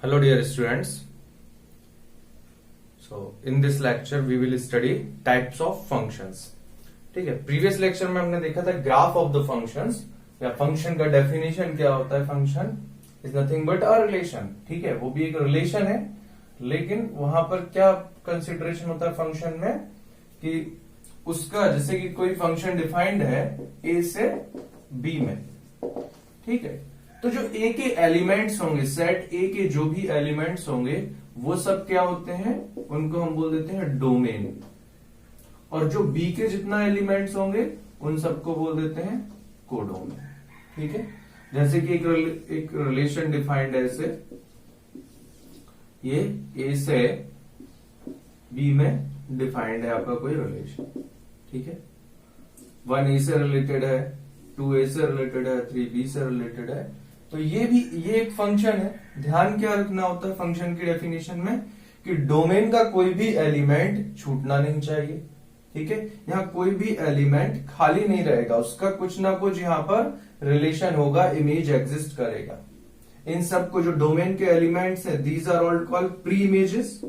Hello dear students. So in this lecture we will study types of functions. ठीक है, previous lecture में हमने देखा था ग्राफ ऑफ द फंक्शंस या फंक्शन का डेफिनेशन क्या होता है. Function is nothing but a relation. ठीक है, वो भी एक रिलेशन है, लेकिन वहां पर क्या कंसिडरेशन होता है फंक्शन में कि उसका जैसे कि कोई फंक्शन डिफाइंड है ए से बी में. ठीक है, तो जो ए के एलिमेंट्स होंगे, सेट ए के जो भी एलिमेंट्स होंगे वो सब क्या होते हैं, उनको हम बोल देते हैं डोमेन. और जो बी के जितना एलिमेंट्स होंगे उन सबको बोल देते हैं कोडोमेन. ठीक है, जैसे कि एक रिलेशन डिफाइंड है ऐसे, ये ए से बी में डिफाइंड है आपका कोई रिलेशन. ठीक है, 1 ए से रिलेटेड है, 2 ए से रिलेटेड है, 3 बी से रिलेटेड है. तो ये एक फंक्शन है. ध्यान क्या रखना होता है फंक्शन की डेफिनेशन में कि डोमेन का कोई भी एलिमेंट छूटना नहीं चाहिए. ठीक है, यहाँ कोई भी एलिमेंट खाली नहीं रहेगा, उसका कुछ ना कुछ यहाँ पर रिलेशन होगा, इमेज एग्जिस्ट करेगा. इन सबको जो डोमेन के एलिमेंट्स हैं, these are all called pre images,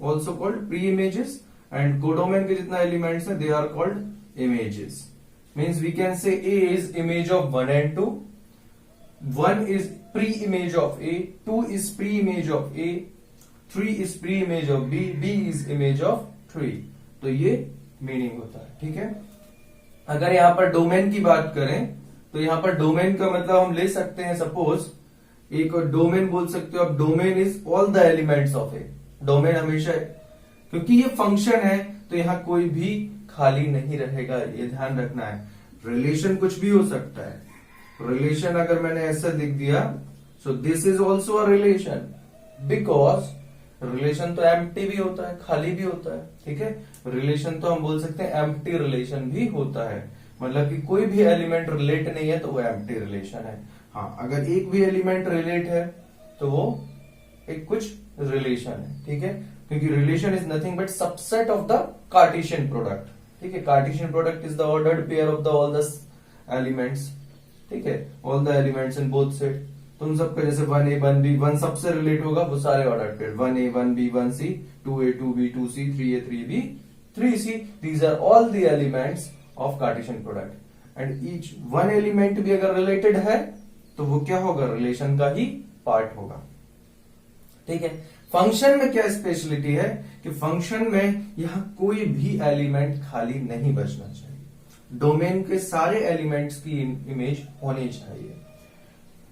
also called pre images. And codomain के जितना एलिमेंट्स हैं they are called images. Means we can say a is image of 1 and 2. 1 is pre-image of A, 2 is pre-image of A, 3 is pre-image of B, B is image of 3. तो ये meaning होता है. ठीक है, अगर यहां पर डोमेन की बात करें तो यहां पर डोमेन का मतलब हम ले सकते हैं, सपोज एक डोमेन बोल सकते हो आप, domain is all the elements of A. Domain हमेशा, क्योंकि ये फंक्शन है तो यहां कोई भी खाली नहीं रहेगा, ये ध्यान रखना है. रिलेशन कुछ भी हो सकता है. रिलेशन अगर मैंने ऐसा लिख दिया, सो this is also a relation, because relation तो एम्प्टी भी होता है, खाली भी होता है. ठीक है, रिलेशन तो हम बोल सकते हैं एम्प्टी रिलेशन भी होता है, मतलब कि कोई भी एलिमेंट रिलेट नहीं है तो वो एम्प्टी रिलेशन है. हाँ, अगर एक भी एलिमेंट रिलेट है तो वो एक कुछ रिलेशन है. ठीक है, क्योंकि relation is nothing but subset of the Cartesian product. ठीक है, Cartesian product is the ordered pair of the all the elements. ठीक है, all the elements in both set. तुम सबका जैसे 1a 1b 1 सबसे रिलेट होगा, वो सारे order pair 1a 1b 1c 2a 2b 2c 3a 3b 3c. These are all the elements of Cartesian product. And each one element भी अगर related है तो वो क्या होगा, रिलेशन का ही पार्ट होगा. ठीक है, फंक्शन में क्या स्पेशलिटी है कि फंक्शन में यहां कोई भी एलिमेंट खाली नहीं बचना चाहिए. डोमेन के सारे एलिमेंट्स की इमेज होनी चाहिए.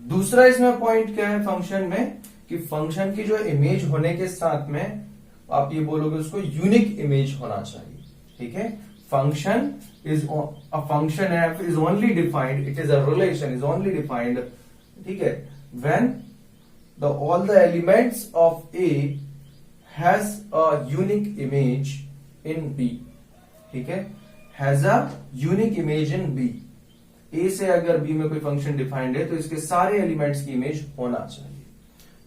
दूसरा इसमें पॉइंट क्या है फंक्शन में कि फंक्शन की जो इमेज होने के साथ में आप ये बोलोगे उसको यूनिक इमेज होना चाहिए. ठीक है, function is a function F is only defined, it is a relation is only defined. ठीक है, when the all the elements of A has a unique image in B. ठीक है, has a unique image in B. A से अगर B में कोई function defined है तो इसके सारे एलिमेंट्स की इमेज होना चाहिए.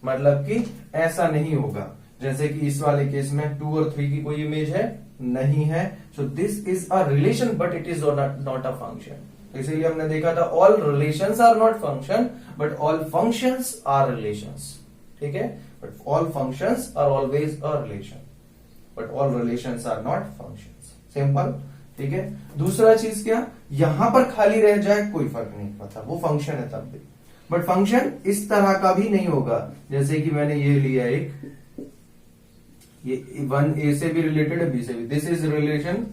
मतलब कि ऐसा नहीं होगा जैसे कि इस वाले केस में 2 और 3 की कोई इमेज है नहीं है. So this is a relation but it is not a function. इसीलिए हमने देखा था all relations are not function but all functions are relations. ठीक है, but all functions are always a relation but all relations are not functions. Simple. ठीक है, दूसरा चीज क्या, यहां पर खाली रह जाए कोई फर्क नहीं पड़ता, वो फंक्शन है तब भी. बट फंक्शन इस तरह का भी नहीं होगा जैसे कि मैंने ये लिया एक, ये 1 ए से भी रिलेटेड है, बी से भी, दिस इज रिलेशन.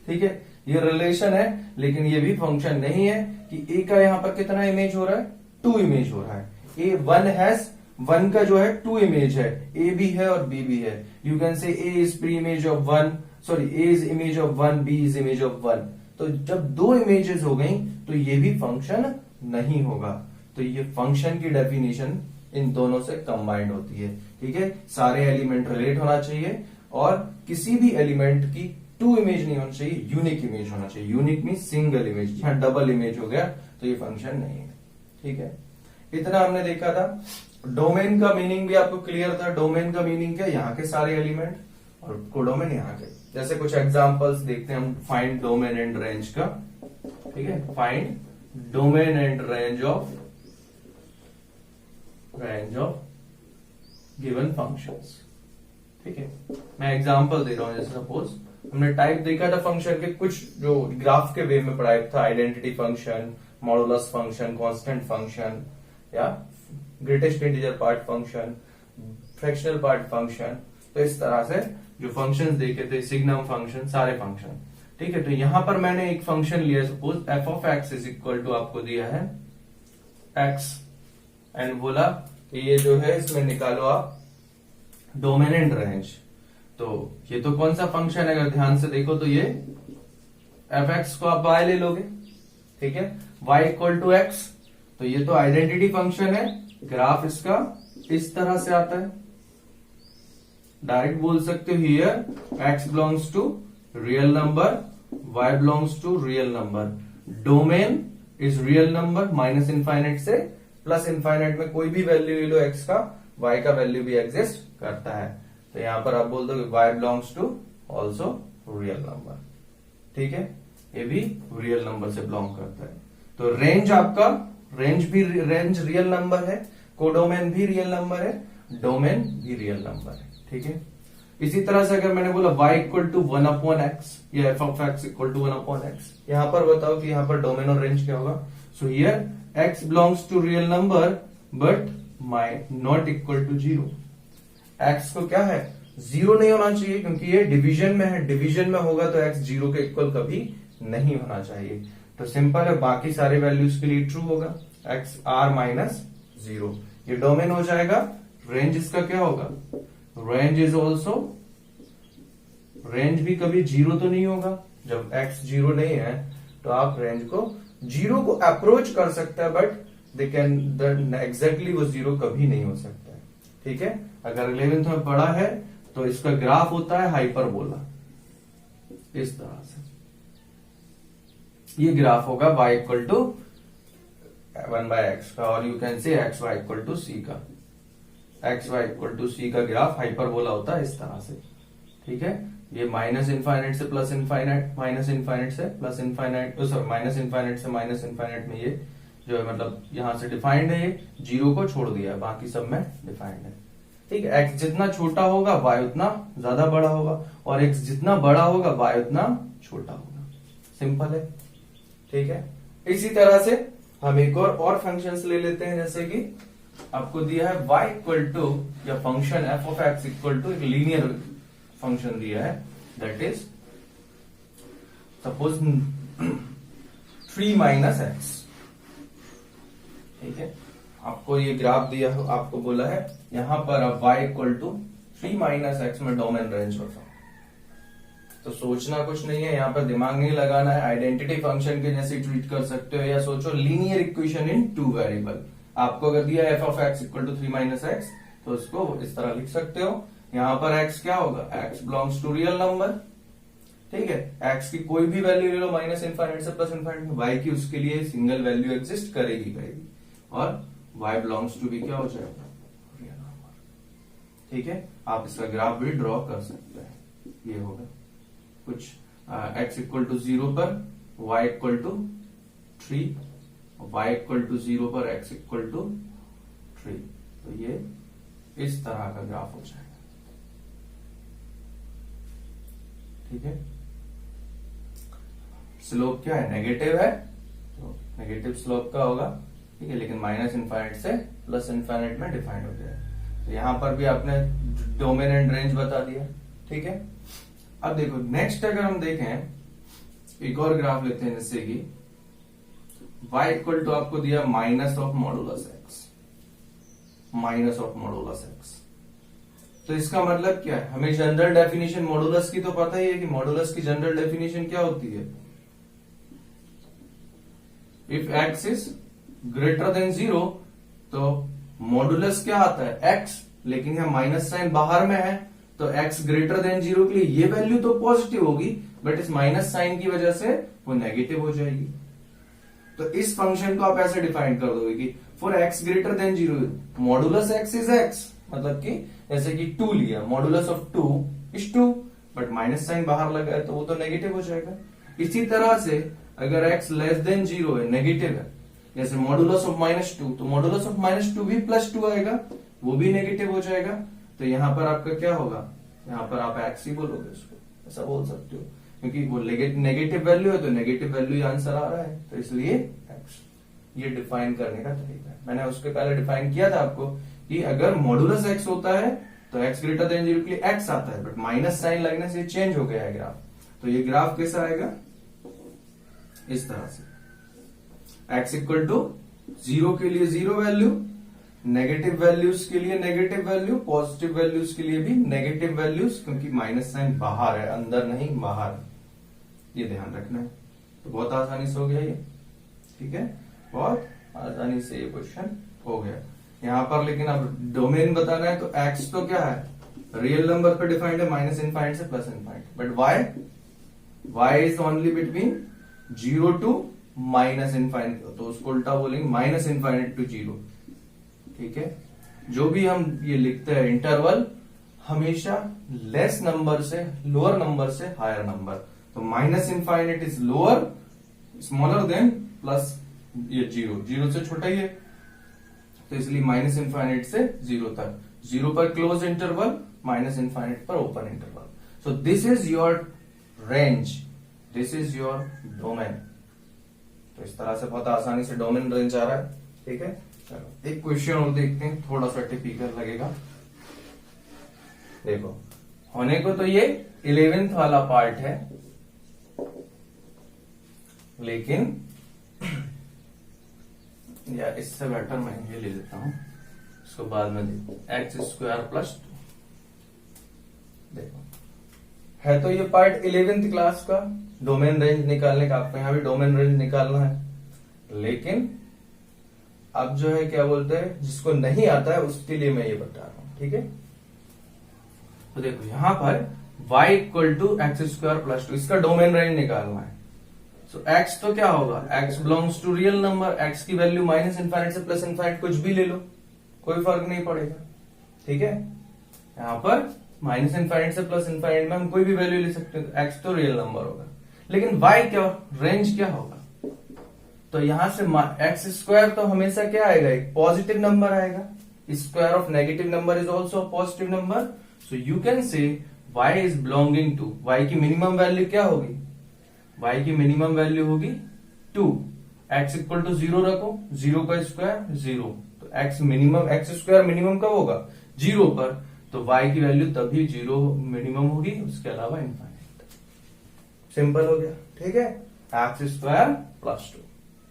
ठीक है, ये रिलेशन है लेकिन ये भी फंक्शन नहीं है कि ए का यहां पर कितना इमेज हो रहा है, 2 इमेज हो रहा है. ए 1 हैज 1 का जो है 2 इमेज है, ए भी है और बी भी है. You can say a is pre image of 1, sorry a is image of 1, b is image of 1. तो जब 2 इमेजेस हो गई तो ये भी फंक्शन नहीं होगा. तो ये फंक्शन की डेफिनेशन इन दोनों से कंबाइंड होती है. ठीक है, सारे एलिमेंट रिलेट होना चाहिए और किसी भी एलिमेंट की 2 इमेज नहीं होनी चाहिए, यूनिक इमेज होना चाहिए. Unique mean single image. यहां डबल इमेज हो गया तो ये फंक्शन नहीं है. ठीक है, इतना हमने देखा था. डोमेन का मीनिंग भी आपको क्लियर था. डोमेन का मीनिंग क्या, यहाँ के सारे एलिमेंट और कोडोमेन यहाँ के. जैसे कुछ एग्जांपल्स देखते हैं हम फाइंड डोमेन एंड रेंज का. ठीक है, find domain and range of given functions. ठीक है, मैं एग्जांपल दे रहा हूं। जैसे सपोज हमने टाइप देखा था फंक्शन के, कुछ जो ग्राफ के वे में पढ़ाया था, identity function, modulus function, constant function, या greatest integer part function, fractional part function. तो इस तरह से जो फंक्शंस देखे थे, सिग्नम फंक्शन, सारे फंक्शन। ठीक है, तो यहां पर मैंने एक फंक्शन लिया, suppose f of x is equal to आपको दिया है एक्स, एंड बोला कि ये जो है इसमें निकालो आप डोमेन एंड रेंज। तो ये तो कौन सा फंक्शन है, अगर ध्यान से देखो तो ये एफ एक्स को आप y ले लोगे। ठीक है, y इक्वल टू एक्स, तो ये तो आइडेंटिटी फंक्शन है। ग्राफ इसका इस तरह से आता है, डायरेक्ट बोल सकते हो here x belongs to real number, y belongs to real number, domain is real number, minus infinite से प्लस इनफाइनाइट में कोई भी वैल्यू ले लो x का, y का वैल्यू भी एग्जिस्ट करता है। तो यहां पर आप बोल दो y belongs to also real number. ठीक है, ये भी रियल नंबर से बिलोंग करता है। तो रेंज आपका, रेंज रियल नंबर है, कोडोमेन भी रियल नंबर है, डोमेन भी रियल नंबर है। ठीक है, इसी तरह से अगर मैंने बोला y इक्वल टू 1/x या f of x equal to 1/x, यहां पर बताओ कि यहां पर डोमेन और रेंज क्या होगा। So here x belongs to real number but not equal to 0। x को क्या है, 0 नहीं होना चाहिए, क्योंकि ये डिवीजन में है। डिवीजन में होगा तो x 0 के इक्वल कभी नहीं होना चाहिए। तो सिंपल है, बाकी सारे वैल्यूज के लिए ट्रू होगा, x r माइनस 0। ये डोमेन हो जाएगा। रेंज इसका क्या होगा, रेंज इज ऑल्सो, रेंज भी कभी 0 तो नहीं होगा। जब x 0 नहीं है तो आप रेंज को 0 को अप्रोच कर सकते हैं, बट दे कैन एग्जैक्टली वो 0 कभी नहीं हो सकता है। ठीक है, अगर 11th में पढ़ा है तो इसका ग्राफ होता है हाइपरबोला, इस तरह से ये ग्राफ होगा y इक्वल टू 1/x का, और you can say X Y equal to C का, X Y equal to C का ग्राफ हाइपरबोला होता है इस तरह से। ठीक है, ये माइनस इनफाइनाइट से प्लस इनफाइनाइट, माइनस इनफाइनाइट से plus infinite, sorry minus infinite से माइनस इनफाइनाइट में ये जो है, मतलब यहां से डिफाइंड है, ये 0 को छोड़ दिया है, बाकी सब में डिफाइंड है। ठीक है, x जितना छोटा होगा y उतना ज्यादा बड़ा होगा, और x जितना बड़ा होगा y उतना छोटा होगा। सिंपल है। ठीक है, इसी तरह से हम एक और फंक्शंस ले लेते हैं। जैसे कि आपको दिया है y इक्वल टू, या function f of x equal to एक लीनियर फंक्शन दिया है, that is suppose 3 minus x. ठीक है, आपको ये ग्राफ दिया हो, आपको बोला है यहां पर अब y equal to 3 minus x में डोमेन रेंज होता है। तो सोचना कुछ नहीं है, यहां पर दिमाग नहीं लगाना है, आइडेंटिटी फंक्शन के जैसे ट्रीट कर सकते हो, या सोचो लीनियर इक्वेशन इन 2 वेरिएबल। आपको अगर दिया f of x equal to 3 minus x, तो इसको इस तरह लिख सकते हो। यहां पर x क्या होगा, x belongs to real number. ठीक है, x की कोई भी वैल्यू ले लो, माइनस इनफाइनाइट से प्लस इनफाइनाइट, y की उसके लिए सिंगल वैल्यू एग्जिस्ट करेगी, और y बिलोंग्स टू भी क्या हो जाएगा, रियल नंबर। ठीक है, आप इसका ग्राफ भी ड्रॉ कर सकते हैं। ये होगा कुछ x इक्वल टू 0 पर y equal to 3, y equal to 0 पर x इक्वल टू 3। तो ये इस तरह का ग्राफ हो जाएगा। ठीक है, स्लोप क्या है, नेगेटिव है, तो नेगेटिव स्लोप का होगा। ठीक है, लेकिन माइनस इनफाइनाइट से प्लस इनफाइनाइट में डिफाइंड हो गया है। तो यहां पर भी आपने डोमेन एंड रेंज बता दिया। ठीक है, अब देखो नेक्स्ट अगर हम देखें, एक और ग्राफ लेते हैं, जैसे कि y इक्वल टू आपको दिया minus of modulus x, minus of modulus x. तो इसका मतलब क्या है, हमें जनरल डेफिनेशन मॉडुलस की तो पता ही है कि मॉडुलस की जनरल डेफिनेशन क्या होती है, if x is greater than 0, तो मॉडुलस क्या आता है x, लेकिन यहां माइनस साइन बाहर में है, तो x ग्रेटर देन 0 के लिए ये वैल्यू तो पॉजिटिव होगी, बट इस माइनस साइन की वजह से वो नेगेटिव हो जाएगी। तो इस फंक्शन को आप ऐसे डिफाइन कर दोगे कि for x greater than 0 modulus x is x, मतलब कि जैसे कि 2 लिया, modulus of 2 is 2, but minus sign बाहर लगा है तो वो तो नेगेटिव हो जाएगा। इसी तरह से अगर x लेस देन 0 है, नेगेटिव है, जैसे मॉडुलस ऑफ -2, तो मॉडुलस ऑफ -2 भी +2 आएगा, वो भी नेगेटिव हो जाएगा। तो यहाँ पर आपका क्या होगा, यहाँ पर आप एक्स ही बोलोगे उसको, ऐसा बोल सकते हो, क्योंकि वो नेगेटिव वैल्यू है तो नेगेटिव वैल्यू आंसर आ रहा है, तो इसलिए एक्स। ये डिफाइन करने का तरीका है। मैंने उसके पहले डिफाइन किया था आपको कि अगर मॉडुलस एक्स होता है तो एक्स ग्रेटर देन 0 के लिए एक्स आता है, बट माइनस साइन लगने से चेंज हो गया है ग्राफ। तो ये ग्राफ कैसा आएगा, इस तरह से, एक्स इक्वल टू 0 के लिए 0 वैल्यू, नेगेटिव वैल्यूज के लिए नेगेटिव वैल्यू, पॉजिटिव वैल्यूज के लिए भी नेगेटिव वैल्यूज, क्योंकि माइनस साइन बाहर है, अंदर नहीं बाहर, ये ध्यान रखना है। तो बहुत आसानी से हो गया ये, ठीक है, बहुत आसानी से ये क्वेश्चन हो गया। यहां पर लेकिन अब डोमेन बताना है, तो एक्स तो क्या है, रियल नंबर पे डिफाइंड है, माइनस इनफाइनाइट से plus infinite, but y is only between 0 to minus infinite, तो उसको उल्टा बोलेंगे माइनस इनफाइनाइट टू 0, ठीक है। जो भी हम ये लिखते हैं इंटरवल, हमेशा लेस नंबर से, लोअर नंबर से हायर नंबर, तो minus infinite is lower, smaller than plus ये 0 से छोटा ही है, तो इसलिए माइनस इनफाइनाइट से 0 तक, 0 पर क्लोज इंटरवल, माइनस इनफाइनाइट पर open interval. So this is your range, this is your domain. तो इस तरह से बहुत आसानी से डोमेन रेंज आ रहा है, ठीक है। चलो एक क्वेश्चन और देखते हैं, थोड़ा सा टिपिकल लगेगा। देखो, होने को तो ये 11th वाला पार्ट है, लेकिन या इससे बेटर मैं ये ले लेता हूं, इसको बाद में देखो, एक्स स्क्वायर प्लस 2। देखो, है तो ये पार्ट 11th क्लास का, डोमेन रेंज निकालने का, आपको यहां भी डोमेन रेंज निकालना है, लेकिन अब जो है क्या बोलते हैं, जिसको नहीं आता है उसके लिए मैं ये बता रहा हूं, ठीक है। तो देखो यहां पर y equal to x square plus 2, इसका डोमेन रेंज निकालना है। सो x तो क्या होगा, x belongs to real number, x की वैल्यू माइनस इनफाइनाइट से प्लस इनफाइनाइट कुछ भी ले लो, कोई फर्क नहीं पड़ेगा, ठीक है। यहां पर माइनस इनफाइनाइट से प्लस इनफाइनाइट में हम कोई भी वैल्यू ले सकते हैं, x तो रियल नंबर होगा, लेकिन y क्या, रेंज क्या होगा, तो यहां से एक्स स्क्वायर तो हमेशा क्या आएगा, एक पॉजिटिव नंबर आएगा, square of negative number is also positive number, so you can say y is belonging to, y की मिनिमम वैल्यू क्या होगी, y की मिनिमम वैल्यू होगी 2, x इक्वल टू 0 रखो, 0 का स्क्वायर 0, तो x minimum, x square minimum कब होगा, 0 पर, तो y की वैल्यू तभी 0 मिनिमम होगी, उसके अलावा इनफाइनाइट। सिंपल हो गया, ठीक है, एक्स स्क्वायर प्लस 2,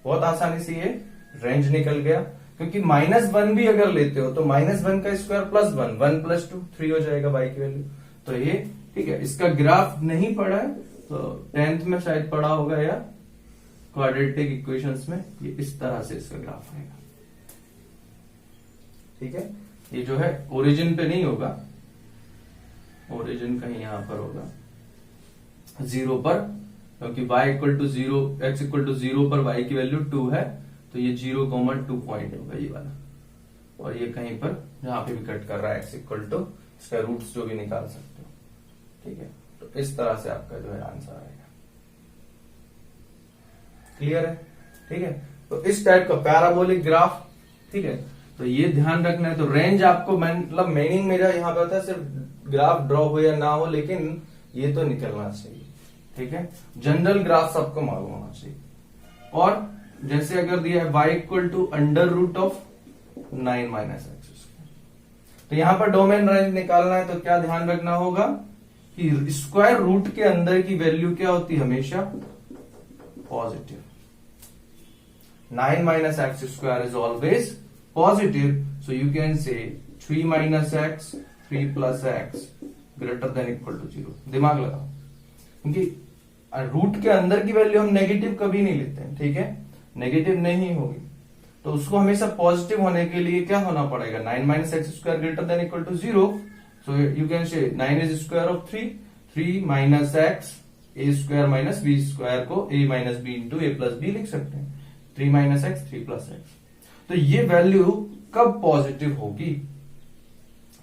बहुत आसानी से ये रेंज निकल गया, क्योंकि -1 भी अगर लेते हो तो -1 का स्क्वायर प्लस 1, 1 प्लस 2 3 हो जाएगा y की वैल्यू, तो ये ठीक है। इसका ग्राफ नहीं पढ़ा है तो 10th में शायद पढ़ा होगा, या क्वाड्रेटिक इक्वेशंस में, ये इस तरह से इसका ग्राफ आएगा, ठीक है। ये जो है ओरिजिन पे नहीं होगा, ओरिजिन कहीं यहां पर होगा 0 पर, क्योंकि y equal to 0, x equal to 0 पर y की वैल्यू 2 है, तो ये 0,2 पॉइंट होगा ये वाला, और ये कहीं पर जहां पे भी कट कर रहा है x इक्वल टू, इसका रूट्स जो भी निकाल सकते हो, ठीक है। तो इस तरह से आपका जो है आंसर आएगा, क्लियर है, ठीक है। तो इस टाइप का पैराबोलिक ग्राफ, ठीक है, तो ये ध्यान रखना है। तो रेंज आपको, मतलब मीनिंग मेरा यहाँ पे था सिर्फ ग्राफ ड्रॉ हो या ना हो, लेकिन ये तो निकलना चाहिए, ठीक है। जनरल ग्राफ सबको मालूम होना चाहिए। और जैसे अगर दिया है y equal to under root of 9 minus x, तो यहां पर डोमेन रेंज निकालना है, तो क्या ध्यान रखना होगा कि स्क्वायर रूट के अंदर की वैल्यू क्या होती है, हमेशा positive. 9 minus x square is always positive, so you can say 3 minus x 3 plus x greater than equal to 0। दिमाग लगाओ, क्योंकि रूट के अंदर की वैल्यू हम नेगेटिव कभी नहीं लेते हैं, ठीक है, नेगेटिव नहीं होगी, तो उसको हमेशा पॉजिटिव होने के लिए क्या होना पड़ेगा, 9 minus x square greater than equal to 0, so you can say 9 is square of 3 minus x a square minus b square को a minus b into a plus b लिख सकते हैं, 3 माइनस एक्स 3 प्लस एक्स। तो ये value कब positive होगी,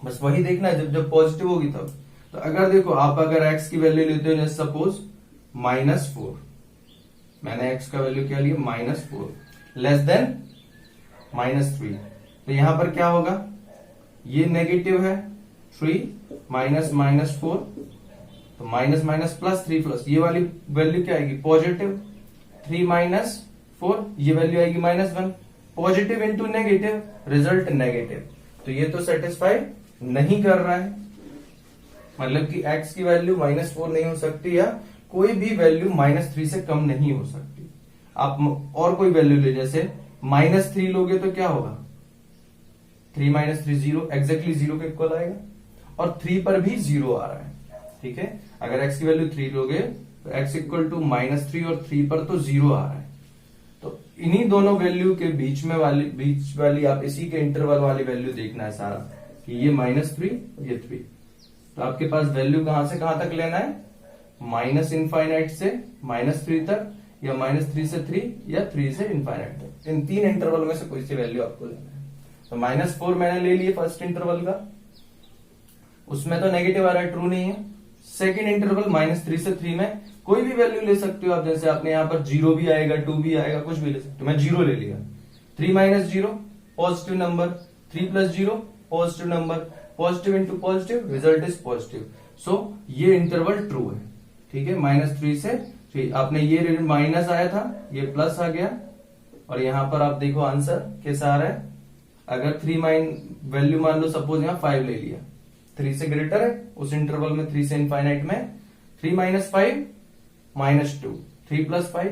बस वही देखना है, जब पॉजिटिव होगी तब। तो अगर देखो आप अगर x की वैल्यू लेते हो, जैसे सपोज -4, मैंने x का वैल्यू क्या लिया -4, लेस देन -3, तो यहां पर क्या होगा, ये नेगेटिव है 3 माइनस माइनस 4, तो माइनस माइनस प्लस 3 प्लस ये वाली वैल्यू क्या आएगी पॉजिटिव 3 माइनस 4, ये वैल्यू आएगी -1, positive into negative result negative. तो ये तो सेटिस्फाई नहीं कर रहा है, मतलब कि x की वैल्यू -4 नहीं हो सकती या कोई भी वैल्यू -3 से कम नहीं हो सकती। आप और कोई वैल्यू ले, जैसे -3 लोगे तो क्या होगा 3 माइनस 3 0, एग्जैक्टली 0 के इक्वल आएगा, और 3 पर भी 0 आ रहा है। ठीक है, अगर x की वैल्यू 3 लोगे तो x इक्वल टू -3 और 3 पर तो 0 आ रहा है। तो इन्हीं दोनों वैल्यू के बीच वाली आप इसी के इंटरवल वाली वैल्यू देखना है सारा, कि ये -3 ये 3। तो आपके पास वैल्यू कहां से कहां तक लेना है, -∞ से -3 तक, या -3 से 3, या 3 से इनफाइनाइट तक। इन तीन इंटरवल में से कोई सी वैल्यू आपको लेना है। तो -4 मैंने ले लिए फर्स्ट इंटरवल का, उसमें तो नेगेटिव आ रहा है, ट्रू नहीं है। सेकेंड इंटरवल -3 से 3 में कोई भी वैल्यू ले सकते हो आप, जैसे आपने यहां पर 0 भी आएगा 2 भी आएगा, कुछ भी ले सकते हो। मैं 0 ले लिया, 3 minus 0 positive number, 3 plus 0 positive number, positive into positive result is positive. So ये इंटरवल ट्रू है। ठीक है, -3 से 3, आपने ये माइनस आया था, ये प्लस आ गया, और यहां पर आप देखो आंसर कैसा आ रहा है। अगर 3 वैल्यू मान लो सपोज यहां 5 ले लिया, 3 से ग्रेटर है उस इंटरवल में, 3 से इनफाइनाइट में 3 minus 5 -2, 3 plus 5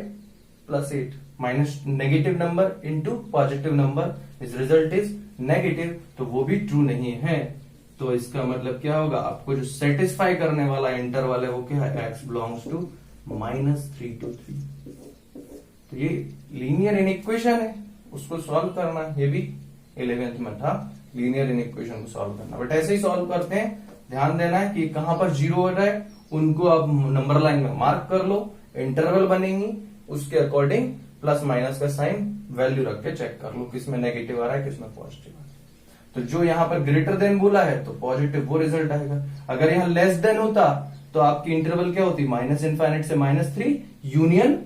plus 8, minus negative number into positive number, इस रिजल्ट इज नेगेटिव, तो वो भी ट्रू नहीं है। तो इसका मतलब क्या होगा, आपको जो सेटिस्फाई करने वाला इंटरवल है वो क्या है, x बिलोंग्स टू -3 to 3। तो ये लीनियर इनइक्वेशन है, उसको सॉल्व करना, ये भी 11th में था, लीनियर इनइक्वेशन को सॉल्व करना। बट ऐसे ही सॉल्व करते हैं, ध्यान देना है कि कहां पर 0 हो रहा है उनको आप नंबर लाइन में मार्क कर लो, इंटरवल बनेंगी, उसके अकॉर्डिंग प्लस माइनस का साइन वैल्यू रख के चेक कर लो, किसमें नेगेटिव आ रहा है किसमें पॉजिटिव आ रहा है। तो जो यहां पर ग्रेटर देन बोला है तो पॉजिटिव वो रिजल्ट आएगा। अगर यहां लेस देन होता तो आपकी इंटरवल क्या होती, -∞ से -3 यूनियन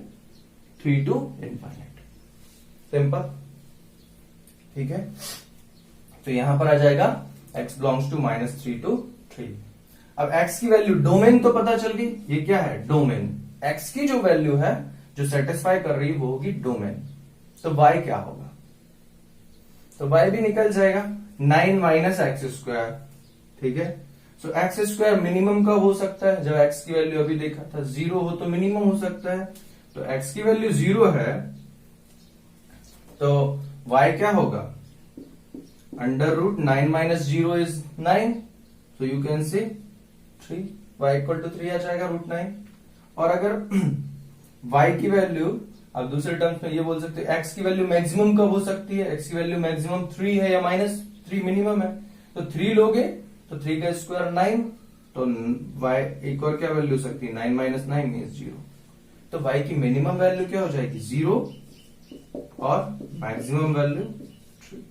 3 to इनफाइनाइट। सिंपल। ठीक है, तो यहां पर आ जाएगा x बिलोंग्स टू -3 to 3। अब x की वैल्यू, डोमेन तो पता चल गई, ये क्या है डोमेन, x की जो वैल्यू है जो सेटिस्फाई कर रही है वो होगी डोमेन। तो y क्या होगा, तो y भी निकल जाएगा 9 माइनस x²। ठीक है, सो x² मिनिमम कब हो सकता है, जब x की वैल्यू अभी देखा था 0 हो तो मिनिमम हो सकता है। तो x की वैल्यू 0 है तो y क्या होगा, √9 minus 0 is 9, so you can say 3, y equal to 3 आ जाएगा √9। और अगर y की वैल्यू, अब दूसरे टर्म्स में ये बोल सकते हैं x की वैल्यू मैक्सिमम कब हो सकती है, x की वैल्यू मैक्सिमम 3 है या -3 मिनिमम है, तो 3 लोगे तो 3 का स्क्वायर 9, तो y एक और क्या वैल्यू हो सकती है, 9 माइनस 9 मीन्स 0। तो y की मिनिमम वैल्यू क्या हो जाएगी 0 और मैक्सिमम वैल्यू 3।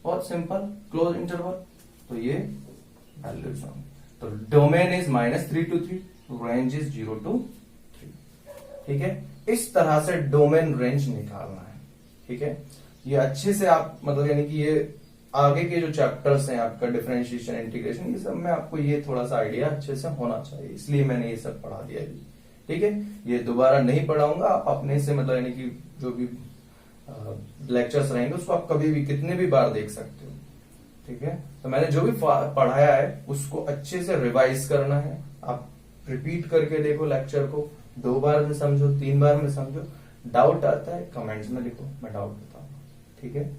और सिंपल क्लोज इंटरवल, तो ये वैल्यूज होंगे। तो domain is -3 to 3, range is 0 to 3। ठीक है, इस तरह से डोमेन रेंज निकालना है। ठीक है, ये अच्छे से आप मतलब यानी कि ये आगे के जो चैप्टर्स हैं आपका डिफरेंशिएशन इंटीग्रेशन, ये सब में आपको ये थोड़ा सा आइडिया अच्छे से होना चाहिए, इसलिए मैंने ये सब पढ़ा दिया जी। ठीक है, ये दोबारा नहीं पढ़ाऊंगा, आप अपने से मतलब यानी कि जो भी लेक्चर्स रहेंगे उसको आप कभी भी कितने भी बार देख सकते हो। ठीक है, तो मैंने जो भी पढ़ाया है उसको अच्छे से रिवाइज करना है, आप रिपीट करके देखो लेक्चर को, 2 बार में समझो, 3 बार में समझो। डाउट आता है कमेंट्स में लिखो, मैं डाउट बताऊंगा। ठीक है,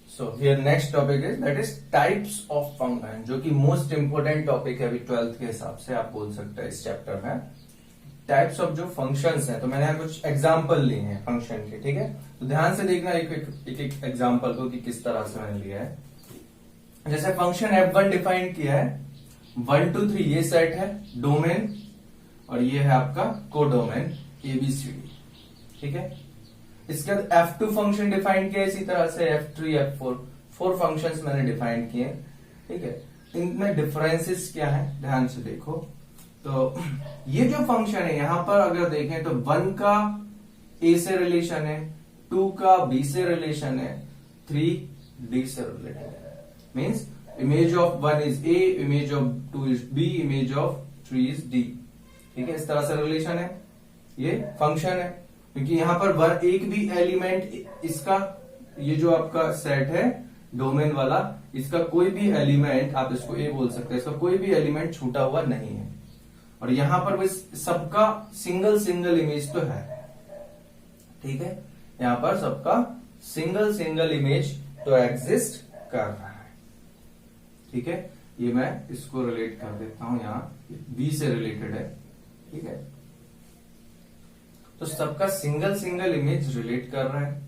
so here next topic is that is types of function, जो कि मोस्ट इंपोर्टेंट टॉपिक है अभी 12th के हिसाब से आप बोल सकते हैं इस चैप्टर में। टाइप्स ऑफ जो फंक्शंस हैं, तो मैंने यहाँ कुछ एग्जांपल लिए हैं फंक्शन के। ठीक है, तो ध्यान से देखना एक एग्जांपल को कि किस तरह से मैंने लिया है। जैसे फंक्शन f1 डिफाइन किया है, 1 to 3 ये सेट है डोमेन, और ये है आपका कोडोमेन ABCD। ठीक है, इसके बाद f2 फंक्शन डिफाइन किया इसी तरह से, f3 f4 4 फंक्शंस मैंने डिफाइन किए। ठीक है, इनमें डिफरेंसेस क्या है ध्यान से देखो। तो ये जो फंक्शन है यहां पर अगर देखें तो 1 का a से रिलेशन है, 2 का b से रिलेशन है, 3 d से रिलेटेड है। Means image of 1 is a, image of 2 is b, image of 3 is d. ठीक है, इस तरह से रिलेशन है, ये फंक्शन है। क्योंकि यहां पर एक भी एलिमेंट इसका, ये जो आपका सेट है डोमेन वाला, इसका कोई भी एलिमेंट, आप इसको ए बोल सकते हैं, इसका कोई भी एलिमेंट छूटा हुआ नहीं है। और यहां पर बस सबका सिंगल सिंगल इमेज तो है। ठीक है, यहां पर सबका सिंगल सिंगल इमेज तो एग्जिस्ट कर रहा है। ठीक है, ये मैं इसको रिलेट कर देता हूं, यहां बी से रिलेटेड है। ठीक है, तो सबका सिंगल सिंगल इमेज रिलेट कर रहा है।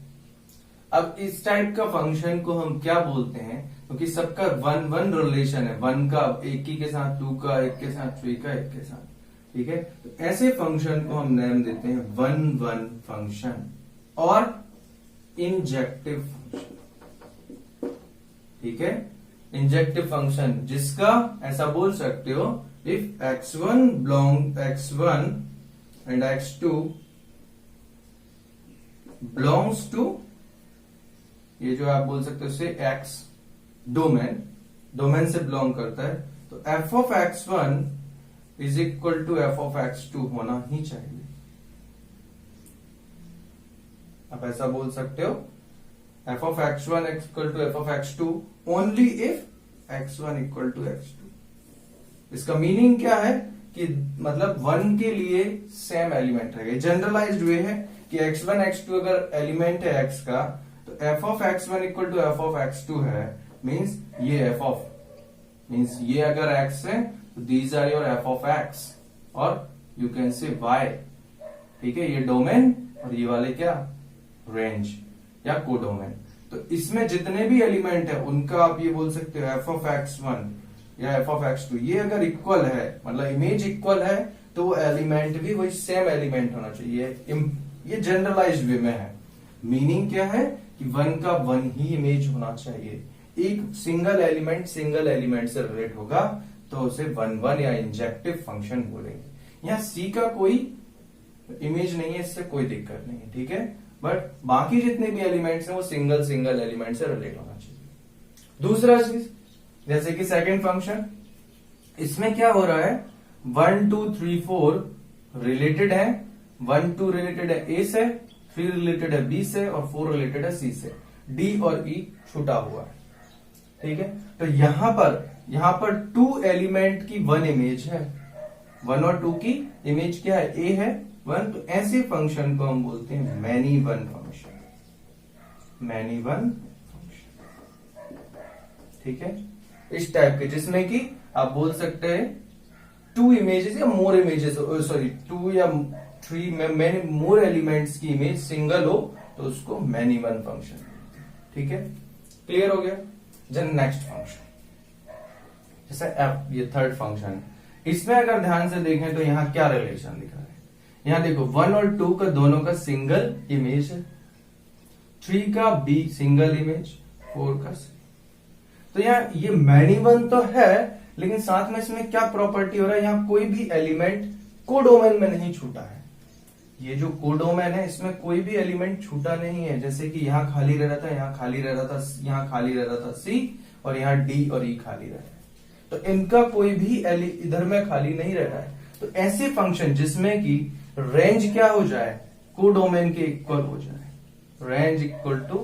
अब इस टाइप का फंक्शन को हम क्या बोलते हैं, क्योंकि सबका वन वन रिलेशन है, वन का एक ही के साथ, टू का एक के साथ, थ्री का एक के साथ। ठीक है, तो ऐसे फंक्शन को हम नेम देते हैं वन वन फंक्शन और इंजेक्टिव फंक्शन। ठीक है, इंजेक्टिव फंक्शन जिसका ऐसा बोल सकते हो, if x1 and x2 belongs to, ये जो आप बोल सकते हो से x डोमेन से बिलोंग करता है, तो f of x1 is equal to f of x2 होना ही चाहिए। आप ऐसा बोल सकते हो, f of x1 equal to f of x2 only if x1 equal to x2। इसका मीनिंग क्या है कि मतलब 1 के लिए सेम एलिमेंट रहेगा। जनरलाइज्ड वे है कि x1 x2 अगर एलिमेंट है x का, तो f of x1 equal to f of x2 है, मीन्स ये f of, मीन्स ये अगर x है तो these are your f of x, और यू कैन से y। ठीक है, ये डोमेन और ये वाले क्या, रेंज या कोडोमेन। तो इसमें जितने भी एलिमेंट है उनका आप ये बोल सकते हो f of x1 या f of x2, ये अगर इक्वल है, मतलब इमेज इक्वल है, तो वो एलिमेंट भी वही सेम एलिमेंट होना चाहिए। ये जनरलाइज्ड वे में है। मीनिंग क्या है कि 1 का 1 ही इमेज होना चाहिए। एक सिंगल एलिमेंट से रिलेट होगा तो उसे 1 1 या इंजेक्टिव फंक्शन बोलेंगे। यहाँ C का कोई इमेज नहीं है, इससे कोई दिक्कत नहीं है। ठीक है, बट बाकी जितने भी एलिमेंट्स हैं वो सिंगल एलिमेंट से रिलेट होना चाहिए। दूसरा चीज, जैसे कि सेकंड फंक्शन, इसमें क्या हो रहा है, 1 2 3 4 रिलेटेड है, 1 2 रिलेटेड है A से, 3 रिलेटेड है B से, और 4 रिलेटेड है C से। D और E छूटा हुआ है। ठीक है, तो यहां पर 2 एलिमेंट की 1 इमेज है, 1 और 2 की इमेज क्या है, A है 1, तो ऐसे फंक्शन को हम बोलते हैं मैनी वन फंक्शन। ठीक है, इस टाइप के, जिसमें कि आप बोल सकते हैं 2 इमेजेस या मोर इमेजेस, सॉरी 2 या 3 मैनी मोर एलिमेंट्स की इमेज सिंगल हो तो उसको मैनी वन फंक्शन। ठीक है, क्लियर हो गया। देन नेक्स्ट फंक्शन, जैसे f, ये थर्ड फंक्शन है। इसमें अगर ध्यान से देखें तो यहाँ क्या रिलेशन दिखा है, यहाँ देखो 1 और 2 का दोनों का सिंगल इमेज है, 3 का B सिंगल इमेज, 4 का C। तो यहाँ ये मैनी वन तो है, लेकिन साथ में इसमें क्या प्रॉपर्टी हो रहा है, यहाँ कोई भी एलिमेंट कोडोमेन में नहीं छूटा है। ये जो कोडोमेन है इसमें कोई भी एलिमेंट छूटा नहीं है। जैसे कि यहाँ खाली रह रहा था, यहाँ खाली रह रहा था, यहाँ खाली रह रहा था C, और यहाँ D और E खाली रह रहा है, तो इनका कोई भी इधर में खाली नहीं रह रहा है। तो ऐसे फंक्शन जिसमें कि रेंज क्या हो जाए, कोडोमेन के इक्वल हो जाए, रेंज इक्वल टू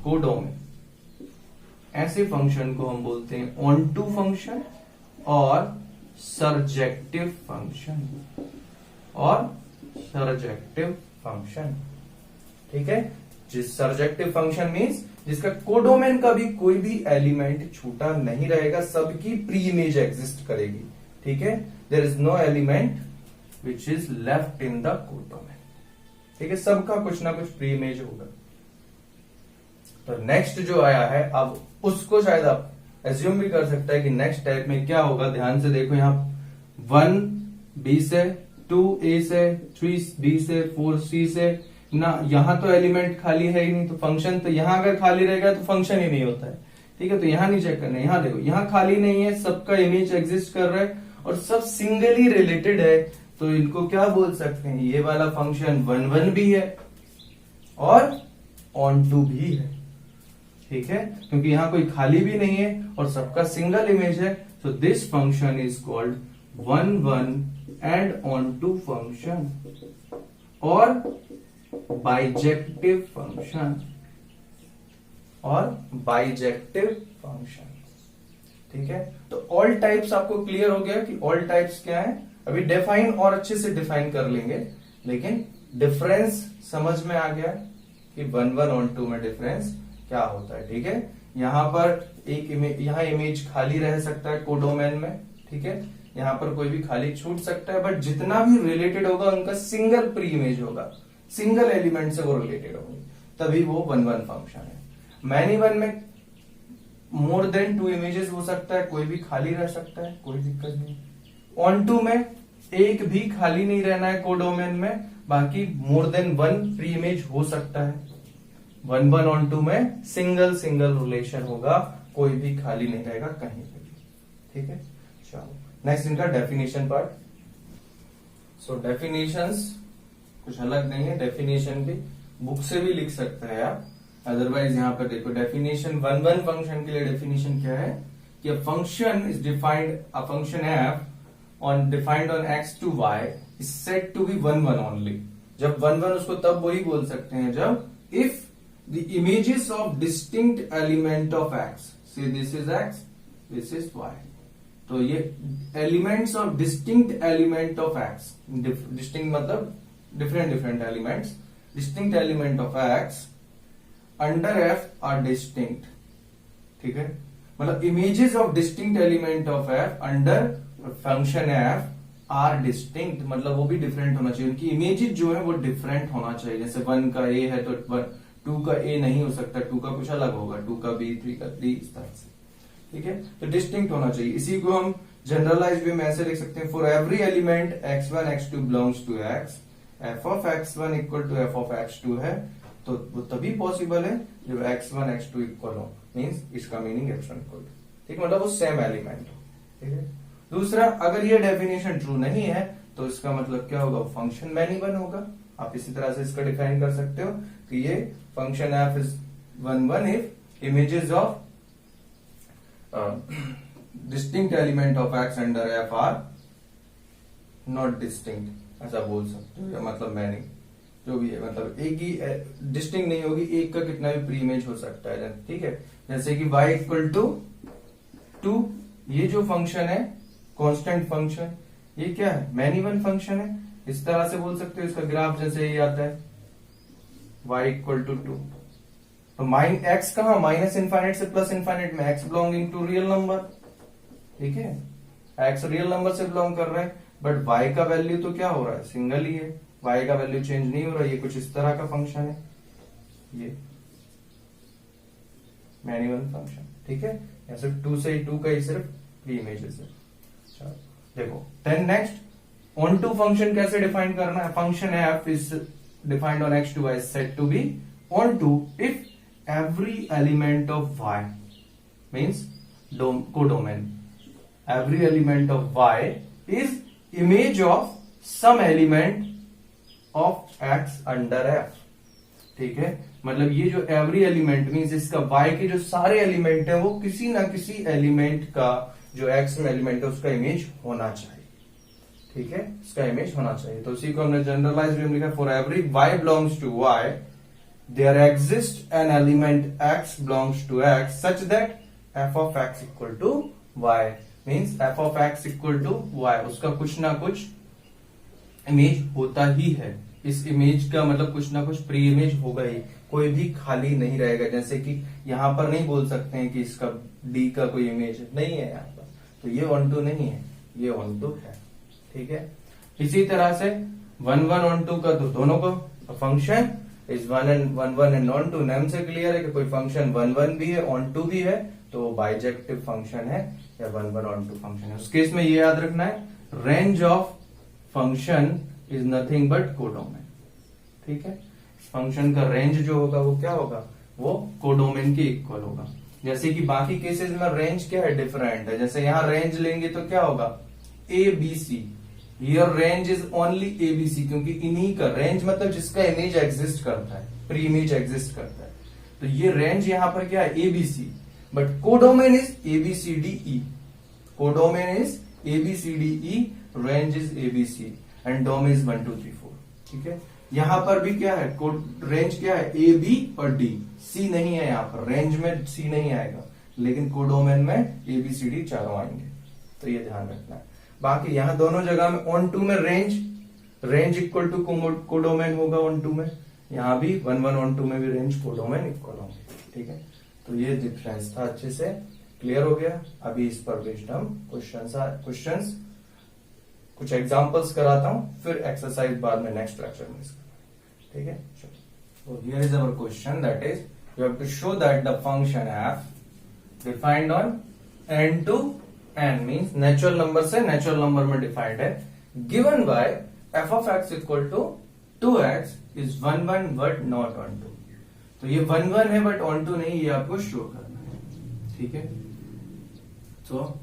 कोडोमेन, ऐसे फंक्शन को हम बोलते हैं ऑनटू फंक्शन और सरजेक्टिव फंक्शन। ठीक है, जिस सरजेक्टिव फंक्शन मीन्स जिसका कोडोमेन का भी कोई भी एलिमेंट छूटा नहीं रहेगा, सबकी प्री इमेज एग्जिस्ट करेगी। ठीक है, there is no element which is left in the codomain. ठीक है, सबका कुछ ना कुछ प्री इमेज होगा। तो नेक्स्ट जो आया है, अब उसको शायद आप एज्यूम भी कर सकता है कि नेक्स्ट टाइप में क्या होगा। ध्यान से देखो, यहाँ 1 B से, 2 A से, 3 B से, 4 C से ना, यहाँ तो एलिमेंट खाली है ही नहीं, तो फंक्शन तो यहाँ अगर खाली रहेगा तो फंक्शन ही नहीं होता है। ठीक है, तो यहाँ नहीं चेक करना, यहाँ देखो, यहाँ खाली नहीं है, सबका इमेज एग्जिस्ट कर रहा है और सब सिंगली रिलेटेड है, तो इनको क्या बोल सकते हैं, ये वाला फंक्शन 1 1 भी है और ऑन टू भी है। ठीक है, क्योंकि यहां कोई खाली भी नहीं है और सबका सिंगल इमेज है, so this function is called 1-1 and onto function और bijective function और bijective function। ठीक है, तो ऑल टाइप्स आपको क्लियर हो गया कि ऑल टाइप्स क्या है। अभी डिफाइन और अच्छे से डिफाइन कर लेंगे, लेकिन डिफरेंस समझ में आ गया कि 1-1 और 2 में डिफरेंस क्या होता है। ठीक है, यहाँ पर एक इमेज, यहाँ इमेज खाली रह सकता है कोडोमेन में। ठीक है, यहाँ पर कोई भी खाली छूट सकता है, बट जितना भी रिलेटेड होगा उनका सिंगल प्री इमेज होगा, सिंगल एलिमेंट से वो रिलेटेड होंगे, तभी वो 1-1 फंक्शन है। मैनी वन में मोर देन 2 इमेजेस हो सकता है, कोई भी खाली रह सकता है, कोई दिक्कत नहीं। ऑन टू में एक भी खाली नहीं रहना है कोडोमेन में, बाकी मोर देन 1 प्री इमेज हो सकता है। 1-1 ऑन टू में सिंगल रिलेशन होगा, कोई भी खाली नहीं रहेगा कहीं पे भी। ठीक है, चलो नेक्स्ट इनका डेफिनेशन पार्ट। सो डेफिनेशंस कुछ अलग नहीं है, डेफिनेशन भी बुक से भी लिख सकते हैं आप, अदरवाइज यहां पर देखो डेफिनेशन 1-1 फंक्शन के लिए डेफिनेशन क्या है कि a function is defined, a function F on defined on X to Y is said to be 1-1 only. जब 1-1 उसको तब वही बोल सकते हैं जब if the images of distinct element of X, say this is X, this is Y, तो ये elements of distinct element of X, distinct मतलब different elements, distinct element of X under F are distinct. ठीक है, मतलब images of distinct element of F under function F are distinct, मतलब वो भी different होना चाहिए, उनकी इमेजेस जो है वो डिफरेंट होना चाहिए। जैसे 1 का ए है तो 2 का ए नहीं हो सकता, 2 का कुछ अलग होगा, 2 का बी, 3 का 3, इस तरह से। ठीक है, तो डिस्टिंक्ट होना चाहिए। इसी को हम जनरलाइज वे में ऐसे लिख सकते हैं, for every element x1 x2 belongs to x, f of x1 equal to f of x2 है, तो वो तभी पॉसिबल है जब x1 x2 इक्वल हो, मींस इसका मीनिंग x1 इक्वल, ठीक, मतलब वो सेम एलिमेंट हो। ठीक है, दूसरा, अगर ये डेफिनेशन ट्रू नहीं है तो इसका मतलब क्या होगा, फंक्शन मैनी वन होगा। आप इसी तरह से इसका डिफाइन कर सकते हो कि ये function f is 1-1 if images of distinct element of x under f are not distinct, ऐसा बोल सकते हो, या मतलब मैनी जो भी है, मतलब एक ही डिस्टिंक्ट नहीं होगी, एक का कितना भी प्री इमेज हो सकता है। ठीक है, जैसे कि y इक्वल टू 2, ये जो फंक्शन है कांस्टेंट फंक्शन, ये क्या है, मैनी वन फंक्शन है। इस तरह से बोल सकते हो, इसका ग्राफ जैसे ये आता है y इक्वल टू 2, तो x कहां, माइनस इनफाइनाइट से प्लस इनफाइनाइट में, x belonging to real number. ठीक है, x रियल नंबर से बिलोंग कर रहा है, बट y का वैल्यू तो क्या हो रहा है, सिंगल ही है, y का वैल्यू चेंज नहीं हो रहा है। ये कुछ इस तरह का फंक्शन है, ये मैनी वन फंक्शन। ठीक है, या सिर्फ 2 से 2 का ही सिर्फ प्री इमेजेस है। देखो then next, onto function कैसे डिफाइन करना है, function f is defined on x to y is said to be on to if every element of y means codomain, every element of y is image of some element of x under f। ठीक है, मतलब ये जो every element means इसका y के जो सारे element है वो किसी ना किसी एलिमेंट का, जो x में एलिमेंट है उसका इमेज होना चाहिए। ठीक है, इसका इमेज होना चाहिए, तो उसी को हमने जनरलाइज में लिखा, for every y belongs to y there exist an element x belongs to x such that f of x equal to y, means f of x equal to y, उसका कुछ ना कुछ इमेज होता ही है। इस image का मतलब कुछ ना कुछ प्री इमेज होगा ही, कोई भी खाली नहीं रहेगा। जैसे कि यहां पर नहीं बोल सकते हैं कि इसका D का कोई इमेज नहीं है यहाँ पर, तो ये 1-2 नहीं है, ये 1-2 है। ठीक है, इसी तरह से 1-1 ऑन 2 का तो दोनों को function is 1-1 and on 2, name से क्लियर है कि कोई फंक्शन 1-1 भी है ऑन 2 भी है तो बाइजेक्टिव फंक्शन है या 1-1 ऑन 2 फंक्शन है। उस केस में ये याद रखना है, range of function is nothing but codomain. ठीक है, फंक्शन का रेंज जो होगा वो क्या होगा, वो कोडोमेन के इक्वल होगा। जैसे कि बाकी केसेस में रेंज क्या है, डिफरेंट है। जैसे यहां रेंज लेंगे तो क्या होगा, ABC, here range is only ABC, क्योंकि इन्हीं का रेंज मतलब जिसका इमेज एग्जिस्ट करता है, प्री इमेज एग्जिस्ट करता है। तो ये रेंज यहां पर क्या है, ABC, but codomain is ABCDE, codomain is ABCDE, range is ABC and dom is 1 2 3 4। ठीक है, यहां पर भी क्या है, रेंज क्या है, ए बी और डी, सी नहीं है यहां पर, रेंज में सी नहीं आएगा, लेकिन कोडोमेन में ए बी सी डी चारों आएंगे, तो ये ध्यान रखना है। बाकी यहां दोनों जगह में ऑन टू में रेंज इक्वल टू कोडोमेन होगा ऑन टू में, यहां भी 1 1 ऑन टू में भी रेंज कोडोमेन इक्वल होंगे। ठीक है, तो ये डिफरेंस था, अच्छे से क्लियर हो गया। अभी इस पर बेस्ड हम क्वेश्चंस कुछ एग्जांपल्स कराता हूं, फिर एक्सरसाइज बाद में नेक्स्ट लेक्चर में इसका। ठीक है, so here is our question, that is you have to show that the function f defined on n to n means natural number से नेचुरल नंबर में डिफाइंड है, given by f of x equal to 2x is 1 1 but not on 2। तो ये 1 1 है but on 2 नहीं, ये आपको show करना है। ठीक है, तो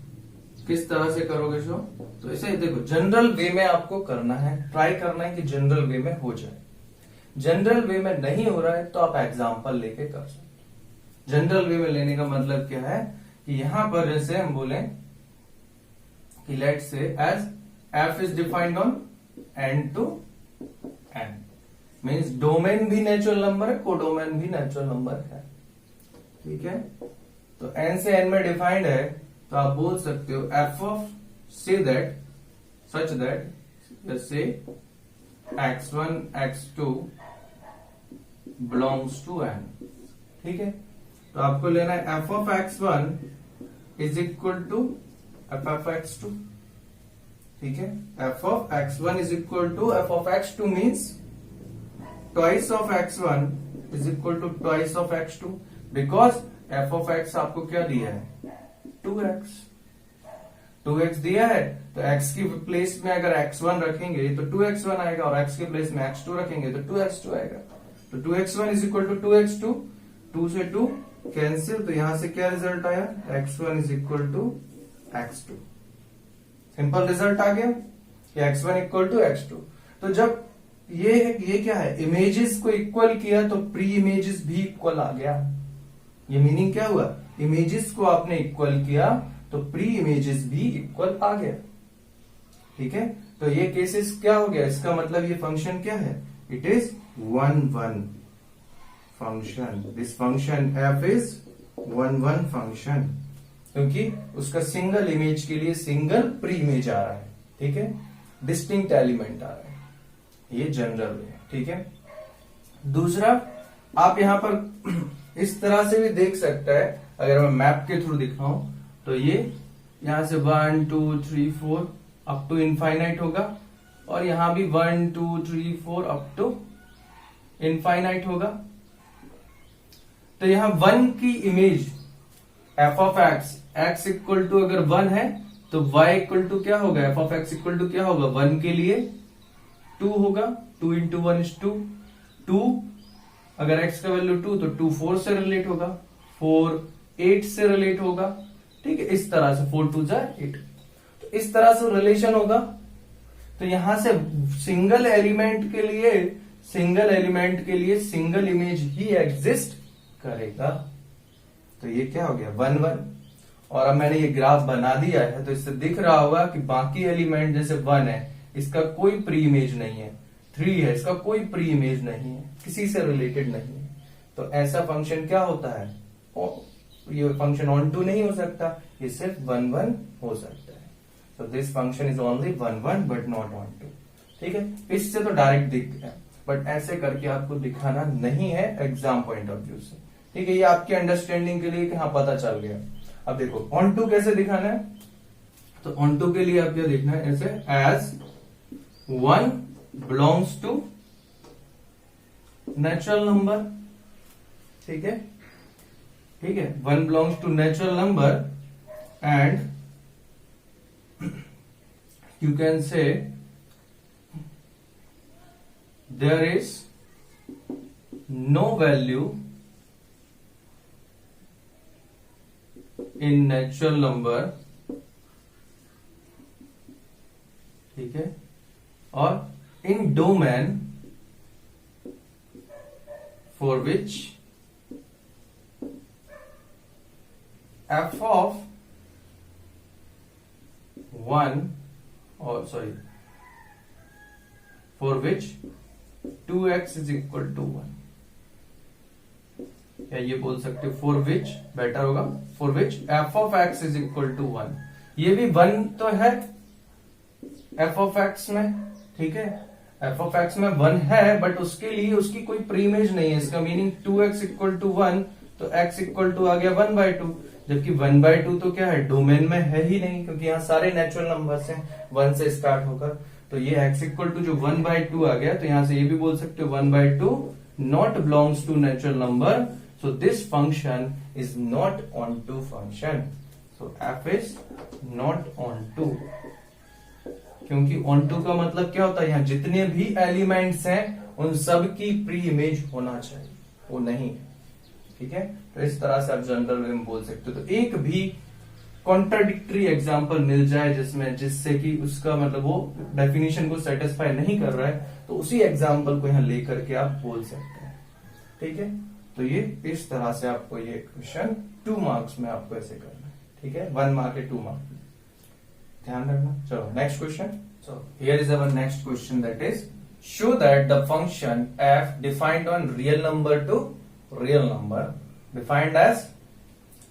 किस तरह से करोगे शो, तो इसे देखो जनरल वे में आपको करना है, ट्राई करना है कि जनरल वे में हो जाए। जनरल वे में नहीं हो रहा है तो आप एग्जांपल लेके कर सकते। जनरल वे में लेने का मतलब क्या है कि यहां पर जैसे हम बोले कि let's say as f is defined on n to n, means domain भी नेचुरल नंबर है, कोडोमेन भी नेचुरल नंबर है। ठीक है, तो n से n में डिफाइंड है, तो आप बोल सकते हो f of say that such that let's say x1 x2 belongs to n। ठीक है, तो आपको लेना है f of x1 is equal to f of x2। ठीक है, f of x1 is equal to f of x2 means twice of x1 is equal to twice of x2, because f of x आपको क्या दिया है, 2x दिया है, तो x की प्लेस में अगर x1 रखेंगे तो 2x1 आएगा, और x की प्लेस में x2 रखेंगे तो 2x2 आएगा। तो 2x1 is equal to 2x2, 2 से 2 कैंसिल, तो यहां से क्या रिजल्ट आया, x1 is equal to x2। Simple result आ गया कि x1 इक्वल टू x2। तो जब ये क्या है, इमेजेस को इक्वल किया तो प्री इमेजेस भी इक्वल आ गया। ये मीनिंग क्या हुआ, इमेजेस को आपने इक्वल किया तो प्री इमेजेस भी इक्वल आ गया। ठीक है, तो ये केसेस क्या हो गया, इसका मतलब ये फंक्शन क्या है, it is 1 1 function. This function f is 1 1 function, क्योंकि उसका सिंगल इमेज के लिए सिंगल प्री इमेज आ रहा है। ठीक है, डिस्टिंक्ट एलिमेंट आ रहा है, ये जनरल है। ठीक है, दूसरा आप यहां पर इस तरह से भी देख सकता है, अगर मैं मैप के थ्रू दिखाऊं तो ये यहां से 1 2 3 4 अप टू इनफाइनाइट होगा, और यहां भी 1 2 3 4 अप टू इनफाइनाइट होगा। तो यहां 1 की image f of x equal to अगर 1 है तो y इक्वल टू क्या होगा, f of x equal to क्या होगा, 1 के लिए 2 होगा, 2 इंटू 1 इज 2, 2 अगर x का वैल्यू 2 तो 2 4 से रिलेट होगा, 4 8 से रिलेट होगा। ठीक है, इस तरह से 4 2 8, तो इस तरह से रिलेशन होगा। तो यहां से सिंगल एलिमेंट के लिए सिंगल इमेज ही एग्जिस्ट करेगा। तो ये क्या हो गया, 1 1। और अब मैंने ये ग्राफ बना दिया है, तो इससे दिख रहा होगा कि बाकी एलिमेंट जैसे 1 है, इसका कोई प्री इमेज नहीं है, 3 है, इसका कोई प्री इमेज नहीं है, किसी से रिलेटेड नहीं है। तो ऐसा फंक्शन क्या होता है, ये फंक्शन ऑन टू नहीं हो सकता, ये सिर्फ 1 1 हो सकता है। तो this function is only 1 1 but not onto. ठीक है, इससे तो डायरेक्ट दिख गया, बट ऐसे करके आपको दिखाना नहीं है एग्जाम पॉइंट ऑफ व्यू से। ठीक है, ये आपके अंडरस्टैंडिंग के लिए कि हाँ पता चल गया। अब देखो ऑन टू कैसे दिखाना है, तो ऑन टू के लिए आप क्या देखना है, ऐसे as 1 belongs to natural number. ठीक है, 1 belongs to natural number and you can say there is no value in natural number. ठीक है, और in domain for which f of 1 or sorry for which 2x is equal to 1, या ये बोल सकते हो for which बेटर होगा, for which f of x is equal to 1. ये भी 1 तो है f of x में, ठीक है, f of x में 1 है, बट उसके लिए उसकी कोई प्रीइमेज नहीं है. इसका मीनिंग 2x इक्वल टू 1, तो x इक्वल टू आ गया 1/2, जबकि 1/2 तो क्या है, डोमेन में है ही नहीं, क्योंकि यहाँ सारे नेचुरल नंबर्स हैं 1 से स्टार्ट होकर. तो ये x इक्वल टू जो 1/2 आ गया, तो यहां से ये भी बोल सकते हो 1/2 not belongs to natural number. So this function is not onto function. So f is not onto. क्योंकि onto का मतलब क्या होता है, यहाँ जितने भी एलिमेंट्स हैं उन सब की प्री इमेज होना चाहिए, वो नहीं है. ठीक है, तो इस तरह से आप जनरल में बोल सकते हो. तो एक भी कॉन्ट्राडिक्टरी एग्जाम्पल मिल जाए जिससे कि उसका मतलब वो डेफिनेशन को सेटिस्फाई नहीं कर रहा है, तो उसी एग्जाम्पल को यहाँ लेकर के आप बोल सकते हैं. ठीक है, तो ये इस तरह से आपको ये क्वेश्चन 2 मार्क्स में आपको ऐसे करना है. ठीक है, 1 मार्क है 2 मार्क, ध्यान रखना. चलो next question. So here is our next question, that is show that the function f defined on real number to real number defined as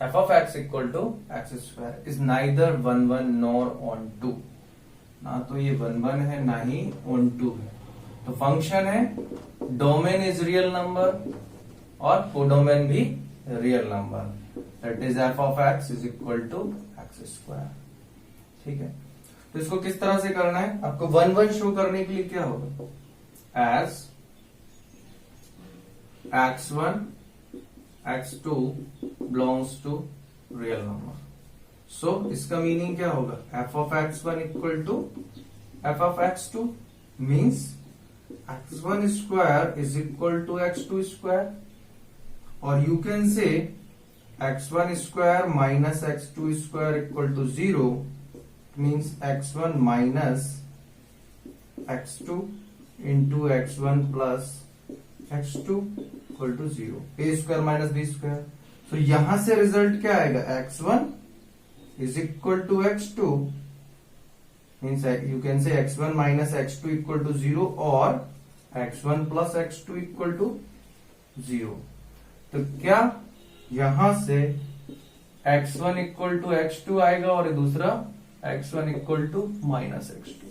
f of x equal to x square is neither 1 1 nor on 2. ना तो ये 1 1 है ना ही on 2 है. तो function है, domain is real number और codomain भी real number, that is f of x is equal to x square. ठीक है, तो इसको किस तरह से करना है, आपको 1 1 शो करने के लिए क्या होगा, as x1 x2 belongs to real number. So इसका मीनिंग क्या होगा, f of x1 equal to f of x2 means x1 square is equal to x2 square, or you can say x1 square minus x2 square equal to 0 means x1 minus x2 into x1 plus x2 equal to 0, a square minus b square. तो यहां से result क्या आएगा, x1 is equal to x2 means you can say x1 minus x2 equal to 0 और x1 plus x2 equal to 0. तो क्या यहां से x1 इक्वल टू x2 आएगा और दूसरा x1 equal to minus x2.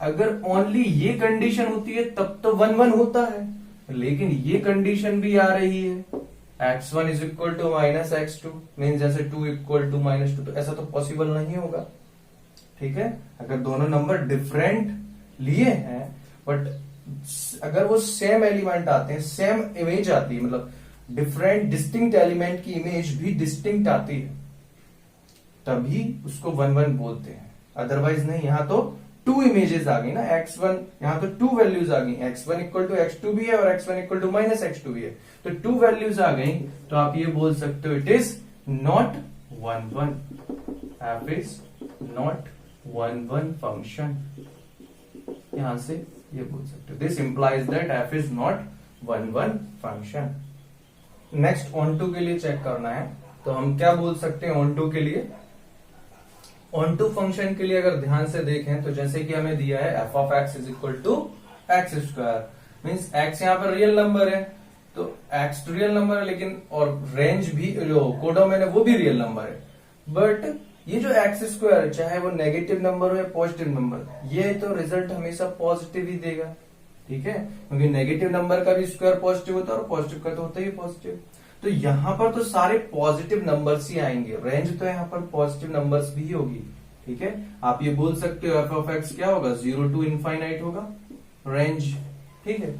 अगर ओनली ये कंडीशन होती है तब तो 1 1 होता है, लेकिन ये कंडीशन भी आ रही है, x1 is equal to minus x2 mean जैसे 2 इक्वल टू माइनस 2, तो ऐसा तो पॉसिबल नहीं होगा. ठीक है, अगर दोनों नंबर डिफरेंट लिए हैं बट अगर वो सेम एलिमेंट आते हैं, सेम इमेज आती है, मतलब डिफरेंट डिस्टिंक्ट एलिमेंट की इमेज भी डिस्टिंक्ट आती है, तभी उसको 1 1 बोलते हैं. अदरवाइज नहीं. यहां तो 2 इमेजेस आ गई ना, x1 यहां तो 2 वैल्यूज आ गई, x1 इक्वल टू x2 भी है और x1 equal to minus x2 भी है, तो 2 वैल्यूज आ गई. तो आप ये बोल सकते हो it is not 1 1, f is not 1 1 function. यहां से ये बोल सकते हो, this implies that f is not 1 1 function. Next onto के लिए चेक करना है, तो हम क्या बोल सकते हैं ऑन टू के लिए. ऑन टू फंक्शन के लिए अगर ध्यान से देखें तो जैसे कि हमें दिया है f of x is equal to x square, means x यहाँ पर रियल नंबर है, तो x रियल नंबर है, लेकिन और रेंज भी जो कोडोमेन है वो भी रियल नंबर है. बट ये जो एक्स स्क्वायर चाहे वो नेगेटिव नंबर हो या पॉजिटिव नंबर, ये तो रिजल्ट हमेशा पॉजिटिव ही देगा. ठीक है, क्योंकि नेगेटिव नंबर का भी स्क्वायर पॉजिटिव होता है और पॉजिटिव का तो होता ही पॉजिटिव. तो यहां पर तो सारे पॉजिटिव नंबर्स ही आएंगे, रेंज तो यहां पर पॉजिटिव नंबर्स भी होगी. ठीक है, आप ये बोल सकते हो f of x क्या होगा, 0 टू इनफाइनाइट होगा रेंज. ठीक है,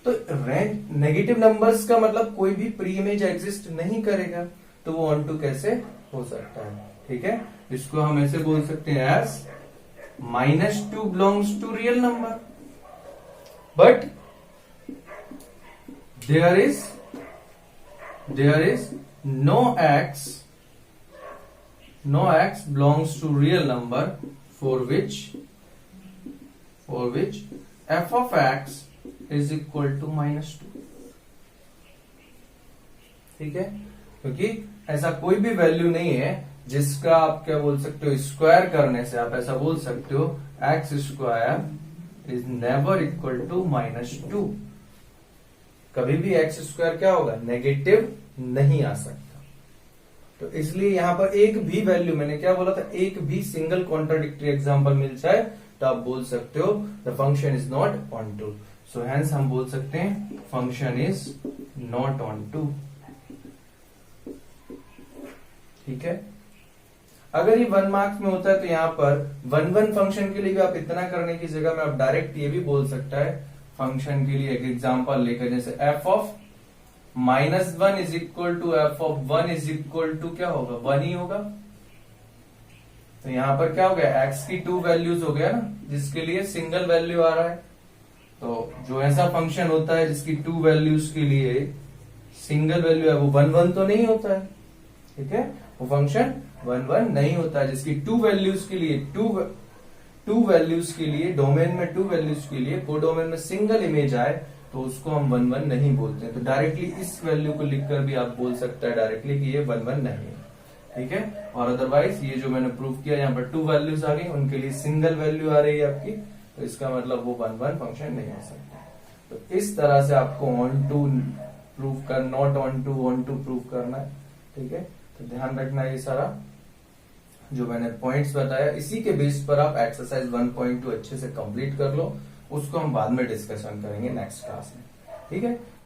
तो रेंज नेगेटिव नंबर्स का मतलब कोई भी प्री इमेज एग्जिस्ट नहीं करेगा, तो वो ऑन टू कैसे हो सकता है. ठीक है, इसको हम ऐसे बोल सकते हैं as -2 belongs to real number, but there is no x belongs to real number for which f of x is equal to -2. ठीक है, क्योंकि ऐसा कोई भी वैल्यू नहीं है जिसका आप क्या बोल सकते हो, स्क्वायर करने से आप ऐसा बोल सकते हो x square is never equal to -2। कभी भी एक्स स्क्वायर क्या होगा, नेगेटिव नहीं आ सकता। तो इसलिए यहां पर एक भी वैल्यू, मैंने क्या बोला था, एक भी सिंगल कॉन्ट्राडिक्टरी एग्जांपल मिल जाए तो आप बोल सकते हो the function is not onto. So hence हम बोल सकते हैं function is not onto. ठीक है, अगर ये 1 मार्क्स में होता है तो यहां पर 1 फंक्शन के लिए भी आप इतना करने की जगह में आप डायरेक्ट ये भी बोल सकता है फंक्शन के लिए एक एग्जांपल लेकर, जैसे f of -1 is equal to f of 1 is equal to क्या होगा, 1 ही होगा। तो यहां पर क्या हो गया, एक्स की 2 वैल्यूज हो गया ना, जिसके लिए सिंगल वैल्यू आ रहा है। तो जो ऐसा फंक्शन होता है जिसकी 2 वैल्यूज के लिए सिंगल वैल्यू है वो 1 तो नहीं होता है। ठीक है, वो फंक्शन 1 नहीं होता है। जिसकी 2 वैल्यूज के लिए टू वैल्यूज के लिए डोमेन में 2 वैल्यूज के लिए को डोमेन में सिंगल इमेज आए तो उसको हम 1 नहीं बोलते हैं। तो डायरेक्टली इस वैल्यू को लिखकर भी आप बोल सकते हैं डायरेक्टली कि ये 1 नहीं है। ठीक है, और अदरवाइज ये जो मैंने प्रूव किया यहाँ पर 2 वैल्यूज आ गई, उनके लिए सिंगल वैल्यू आ रही है आपकी, तो इसका मतलब वो 1 फंक्शन नहीं हो सकता। तो इस तरह से आपको ऑन टू प्रूव कर, नॉट ऑन टू प्रूव करना है। ठीक है, तो ध्यान रखना ये सारा जो मैंने पॉइंट्स बताया, इसी के बेस पर आप एक्सरसाइज 1.2 अच्छे से कंप्लीट कर लो। उसको हम बाद में डिस्कशन करेंगे नेक्स्ट क्लास में। ठीक है।